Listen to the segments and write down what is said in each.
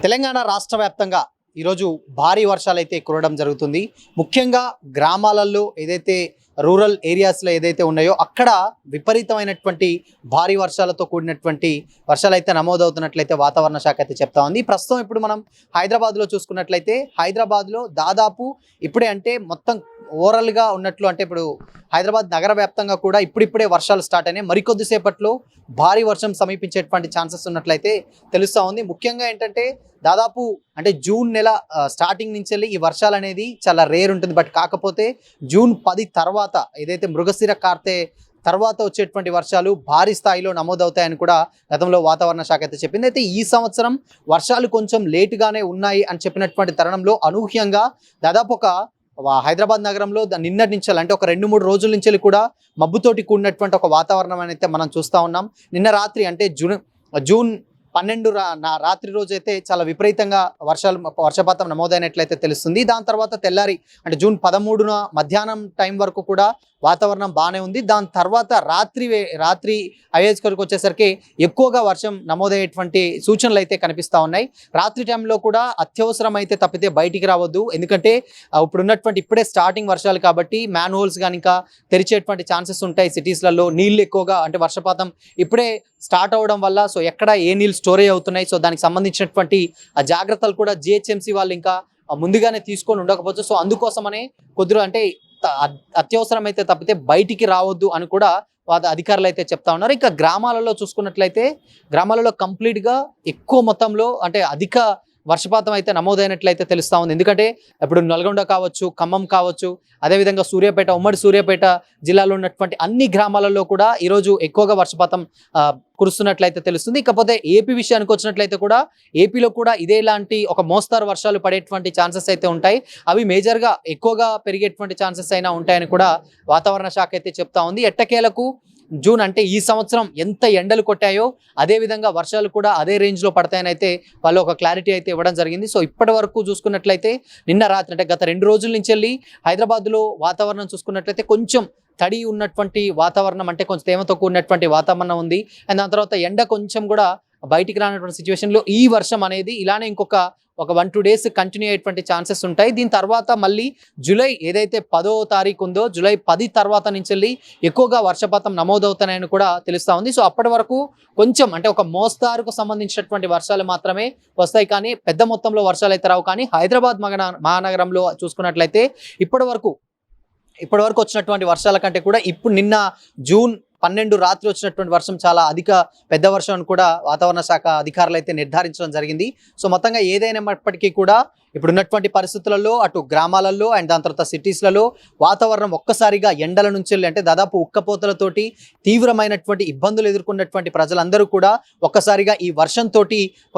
తెలంగాణ రాష్ట్ర వ్యాప్తంగా ఈరోజు భారీ వర్షాలైతే కురవడం జరుగుతుంది. ముఖ్యంగా గ్రామాలలో ఏదైతే రూరల్ ఏరియాస్లో ఏదైతే ఉన్నాయో అక్కడ విపరీతమైనటువంటి భారీ వర్షాలతో కూడినటువంటి వర్షాలైతే నమోదవుతున్నట్లయితే వాతావరణ శాఖ అయితే చెప్తా ఉంది. ప్రస్తుతం ఇప్పుడు మనం హైదరాబాద్లో చూసుకున్నట్లయితే హైదరాబాద్లో దాదాపు ఇప్పుడే అంటే మొత్తం ఓవరాల్గా ఉన్నట్లు అంటే ఇప్పుడు హైదరాబాద్ నగర వ్యాప్తంగా కూడా ఇప్పుడిప్పుడే వర్షాలు స్టార్ట్ అయినాయి. మరికొద్దిసేపట్లో భారీ వర్షం సమీపించేటువంటి ఛాన్సెస్ ఉన్నట్లయితే తెలుస్తూ ఉంది. ముఖ్యంగా ఏంటంటే దాదాపు అంటే జూన్ నెల స్టార్టింగ్ నుంచి వెళ్ళి ఈ వర్షాలు అనేది చాలా రేర్ ఉంటుంది. బట్ కాకపోతే జూన్ 10 తర్వాత ఏదైతే మృగశిర కార్తె తర్వాత వచ్చేటువంటి వర్షాలు భారీ స్థాయిలో నమోదవుతాయని కూడా గతంలో వాతావరణ శాఖ అయితే చెప్పింది. అయితే ఈ సంవత్సరం వర్షాలు కొంచెం లేటుగానే ఉన్నాయి అని చెప్పినటువంటి తరుణంలో అనూహ్యంగా దాదాపు ఒక హైదరాబాద్ నగరంలో నిన్నటి నుంచి అంటే ఒక 2-3 రోజుల నుంచి కూడా మబ్బుతోటి కూడినటువంటి ఒక వాతావరణం అయితే మనం చూస్తూ ఉన్నాం. నిన్న రాత్రి అంటే జూన్ 12 రాత్రి రోజైతే చాలా విపరీతంగా వర్షపాతం నమోదైనట్లయితే తెలుస్తుంది. దాని తర్వాత తెల్లారి అంటే జూన్ 13న మధ్యాహ్నం టైం వరకు కూడా వాతావరణం బాగానే ఉంది. దాని తర్వాత రాత్రి అయ్యేసరికి వచ్చేసరికి ఎక్కువగా వర్షం నమోదయ్యేటువంటి సూచనలు అయితే కనిపిస్తూ ఉన్నాయి. రాత్రి టైంలో కూడా అత్యవసరం అయితే తప్పితే బయటికి రావద్దు. ఎందుకంటే ఇప్పుడే స్టార్టింగ్ వర్షాలు కాబట్టి మ్యాన్ హోల్స్ కానీ ఇంకా తెరిచేటువంటి ఛాన్సెస్ ఉంటాయి. సిటీస్లలో నీళ్ళు ఎక్కువగా అంటే వర్షపాతం ఇప్పుడే స్టార్ట్ అవ్వడం వల్ల సో ఎక్కడ ఏ నీళ్ళు స్టోరేజ్ అవుతున్నాయి, సో దానికి సంబంధించినటువంటి జాగ్రత్తలు కూడా జిహెచ్ఎంసీ వాళ్ళు ఇంకా ముందుగానే తీసుకొని ఉండకపోవచ్చు. సో అందుకోసమనే కొద్దిగా అంటే అత్యవసరం అయితే తప్పితే బయటికి రావద్దు అని కూడా అధికారులు అయితే చెప్తా ఉన్నారు. ఇక గ్రామాలలో చూసుకున్నట్లయితే గ్రామాలలో కంప్లీట్గా ఎక్కువ మొత్తంలో అంటే అధిక వర్షపాతం అయితే నమోదైనట్లయితే తెలుస్తూ ఉంది. ఎందుకంటే ఇప్పుడు నల్గొండ కావచ్చు, ఖమ్మం కావచ్చు, అదేవిధంగా సూర్యాపేట, ఉమ్మడి సూర్యాపేట జిల్లాలో ఉన్నటువంటి అన్ని గ్రామాలలో కూడా ఈరోజు ఎక్కువగా వర్షపాతం కురుస్తున్నట్లయితే తెలుస్తుంది. ఇకపోతే ఏపీ విషయానికి వచ్చినట్లయితే కూడా ఏపీలో కూడా ఇదేలాంటి ఒక మోస్తారు వర్షాలు పడేటువంటి ఛాన్సెస్ అయితే ఉంటాయి. అవి మేజర్గా ఎక్కువగా పెరిగేటువంటి ఛాన్సెస్ అయినా ఉంటాయని కూడా వాతావరణ శాఖ అయితే చెప్తా ఉంది. ఎట్టకేలకు జూన్ అంటే ఈ సంవత్సరం ఎంత ఎండలు కొట్టాయో అదేవిధంగా వర్షాలు కూడా అదే రేంజ్లో పడతాయని అయితే వాళ్ళు ఒక క్లారిటీ అయితే ఇవ్వడం జరిగింది. సో ఇప్పటి వరకు చూసుకున్నట్లయితే నిన్న రాత్రి అంటే గత 2 రోజుల నుంచి వెళ్ళి హైదరాబాద్లో వాతావరణం చూసుకున్నట్లయితే కొంచెం తడి ఉన్నటువంటి వాతావరణం అంటే కొంచెం తేమతో కూడినటువంటి వాతావరణం ఉంది. అండ్ దాని తర్వాత ఎండ కొంచెం కూడా బయటికి రానటువంటి సిచ్యువేషన్లో ఈ వర్షం అనేది ఇలానే ఇంకొక 1-2 డేస్ కంటిన్యూ అయ్యేటువంటి ఛాన్సెస్ ఉంటాయి. దీని తర్వాత మళ్ళీ జూలై ఏదైతే 10వ తారీఖు ఉందో జూలై 10 తర్వాత నుంచి వెళ్ళి ఎక్కువగా వర్షపాతం నమోదవుతాయని కూడా తెలుస్తూ ఉంది. సో అప్పటి వరకు కొంచెం అంటే ఒక మోస్తారుకు సంబంధించినటువంటి వర్షాలు మాత్రమే వస్తాయి, కానీ పెద్ద మొత్తంలో వర్షాలు అయితే రావు. కానీ హైదరాబాద్ మహానగరంలో చూసుకున్నట్లయితే ఇప్పటి వరకు వచ్చినటువంటి వర్షాల కంటే కూడా ఇప్పుడు నిన్న జూన్ 12 రాత్రి వచ్చినటువంటి వర్షం చాలా పెద్ద వర్షం అని కూడా వాతావరణ శాఖ అధికారులు అయితే నిర్ధారించడం జరిగింది. సో మొత్తంగా ఏదైనప్పటికీ కూడా ఇప్పుడున్నటువంటి పరిస్థితులలో అటు గ్రామాలలో అండ్ దాని తర్వాత సిటీస్లలో వాతావరణం ఒక్కసారిగా ఎండల నుంచి వెళ్ళి అంటే దాదాపు ఉక్కపోతలతోటి తీవ్రమైనటువంటి ఇబ్బందులు ఎదుర్కొన్నటువంటి ప్రజలందరూ కూడా ఒక్కసారిగా ఈ వర్షంతో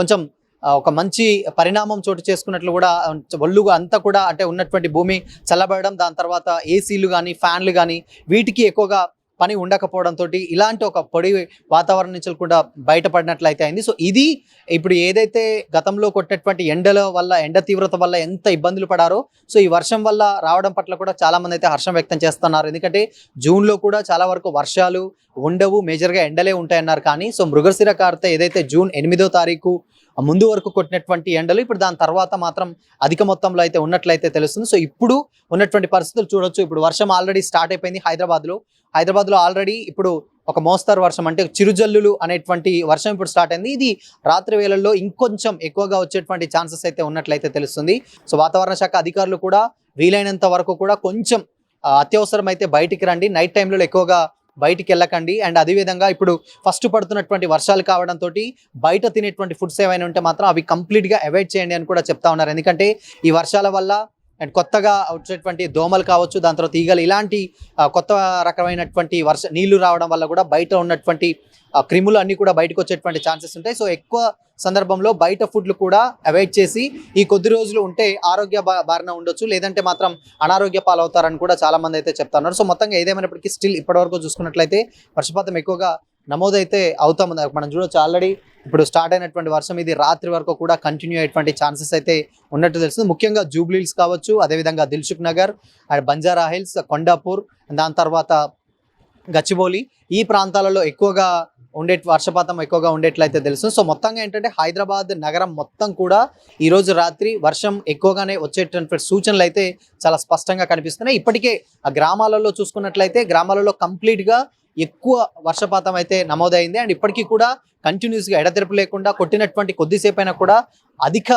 కొంచెం ఒక మంచి పరిణామం చోటు చేసుకున్నట్లు కూడా ఒళ్ళుగా అంతా కూడా అంటే ఉన్నటువంటి భూమి చల్లబడడం, దాని తర్వాత ఏసీలు కానీ ఫ్యాన్లు కానీ వీటికి ఎక్కువగా పని ఉండకపోవడంతో ఇలాంటి ఒక పొడి వాతావరణం నుంచి కూడా బయటపడినట్లయితే అయింది. సో ఇది ఇప్పుడు ఏదైతే గతంలో కొట్టేటువంటి ఎండ తీవ్రత వల్ల ఎంత ఇబ్బందులు పడారో సో ఈ వర్షం వల్ల రావడం పట్ల కూడా చాలామంది అయితే హర్షం వ్యక్తం చేస్తున్నారు. ఎందుకంటే జూన్లో కూడా చాలా వరకు వర్షాలు ఉండవు, మేజర్గా ఎండలే ఉంటాయన్నారు. కానీ సో మృగశిర కార్తె ఏదైతే జూన్ 8వ తారీఖు ముందు వరకు కొట్టినటువంటి ఎండలు ఇప్పుడు దాని తర్వాత మాత్రం అధిక మొత్తంలో అయితే ఉన్నట్లయితే తెలుస్తుంది. సో ఇప్పుడు ఉన్నటువంటి పరిస్థితులు చూడొచ్చు. ఇప్పుడు వర్షం ఆల్రెడీ స్టార్ట్ అయిపోయింది హైదరాబాద్లో ఆల్రెడీ ఇప్పుడు ఒక మోస్తరు వర్షం అంటే చిరుజల్లులు అనేటువంటి వర్షం ఇప్పుడు స్టార్ట్ అయింది. ఇది రాత్రి వేళల్లో ఇంకొంచెం ఎక్కువగా వచ్చేటువంటి ఛాన్సెస్ అయితే ఉన్నట్లయితే తెలుస్తుంది. సో వాతావరణ శాఖ అధికారులు కూడా వీలైనంత వరకు కూడా కొంచెం అత్యవసరం అయితే బయటికి రండి, నైట్ టైంలో ఎక్కువగా బయటికి వెళ్ళకండి. అండ్ అదేవిధంగా ఇప్పుడు ఫస్ట్ పడుతున్నటువంటి వర్షాలు కావడంతో బయట తినేటువంటి ఫుడ్స్ ఏమైనా ఉంటే మాత్రం అవి కంప్లీట్గా అవాయిడ్ చేయండి అని కూడా చెప్తా ఉన్నారు. ఎందుకంటే ఈ వర్షాల వల్ల అండ్ కొత్తగా వచ్చేటువంటి దోమలు కావచ్చు, దాని తర్వాత ఈగలు ఇలాంటి కొత్త రకమైనటువంటి నీళ్లు రావడం వల్ల కూడా బయట ఉన్నటువంటి క్రిములు అన్నీ కూడా బయటకు వచ్చేటువంటి ఛాన్సెస్ ఉంటాయి. సో ఎక్కువ సందర్భంలో బయట ఫుడ్లు కూడా అవాయిడ్ చేసి ఈ కొద్ది రోజులు ఉంటే ఆరోగ్య బారిన ఉండొచ్చు, లేదంటే మాత్రం అనారోగ్య పాలవుతారని కూడా చాలా మంది అయితే చెప్తున్నారు. సో మొత్తంగా ఏదేమైనప్పటికీ స్టిల్ ఇప్పటివరకు చూసుకున్నట్లయితే వర్షపాతం ఎక్కువగా నమోదైతే అవుతాం. మనం చూడొచ్చు ఆల్రెడీ ఇప్పుడు స్టార్ట్ అయినటువంటి వర్షం ఇది రాత్రి వరకు కూడా కంటిన్యూ అయ్యేటువంటి ఛాన్సెస్ అయితే ఉన్నట్టు తెలుస్తుంది. ముఖ్యంగా జూబ్లీ హిల్స్ కావచ్చు, అదేవిధంగా దిల్సుఖ్ నగర్ అండ్ బంజారా హిల్స్, కొండాపూర్, దాని తర్వాత గచ్చిబౌలి ఈ ప్రాంతాలలో ఎక్కువగా వర్షపాతం ఎక్కువగా ఉండేట్లయితే తెలుసు. సో మొత్తంగా ఏంటంటే హైదరాబాద్ నగరం మొత్తం కూడా ఈ రోజు రాత్రి వర్షం ఎక్కువగానే వచ్చేటటువంటి సూచనలు అయితే చాలా స్పష్టంగా కనిపిస్తున్నాయి. ఇప్పటికే ఆ గ్రామాలలో చూసుకున్నట్లయితే గ్రామాలలో కంప్లీట్గా ఎక్కువ వర్షపాతం అయితే నమోదైంది. అండ్ ఇప్పటికీ కూడా కంటిన్యూస్గా ఎడతెరపు లేకుండా కొట్టినటువంటి కొద్దిసేపు అయినా కూడా అధిక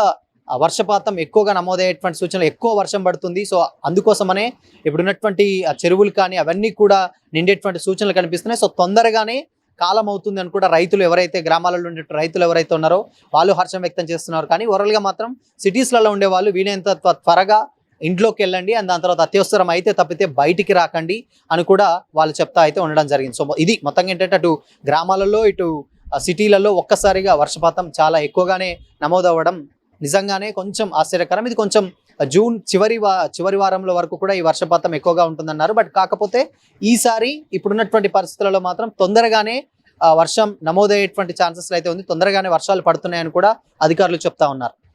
వర్షపాతం ఎక్కువగా నమోదయ్యేటువంటి సూచనలు, ఎక్కువ వర్షం పడుతుంది. సో అందుకోసమనే ఇప్పుడున్నటువంటి చెరువులు కానీ అవన్నీ కూడా నిండేటువంటి సూచనలు కనిపిస్తున్నాయి. సో తొందరగానే కాలం అవుతుంది అని కూడా రైతులు ఎవరైతే గ్రామాలలో ఉండే రైతులు ఎవరైతే ఉన్నారో వాళ్ళు హర్షం వ్యక్తం చేస్తున్నారు. కానీ ఓవరాల్గా మాత్రం సిటీస్లలో ఉండే వాళ్ళు వీలైనంత త్వరగా ఇంట్లోకి వెళ్ళండి అని, దాని తర్వాత అత్యవసరం అయితే తప్పితే బయటికి రాకండి అని కూడా వాళ్ళు చెప్తా అయితే ఉండడం జరిగింది. సో ఇది మొత్తంగా ఏంటంటే అటు గ్రామాలలో ఇటు సిటీలలో ఒక్కసారిగా వర్షపాతం చాలా ఎక్కువగానే నమోదవ్వడం నిజంగానే కొంచెం ఆశ్చర్యకరం. ఇది కొంచెం జూన్ చివరి వారంలో వరకు కూడా ఈ వర్షపాతం ఎక్కువగా ఉంటుందన్నారు. బట్ కాకపోతే ఈసారి ఇప్పుడున్నటువంటి పరిస్థితులలో మాత్రం తొందరగానే వర్షం నమోదయ్యేటువంటి ఛాన్సెస్ అయితే ఉంది. తొందరగానే వర్షాలు పడుతున్నాయని కూడా అధికారులు చెప్తా ఉన్నారు.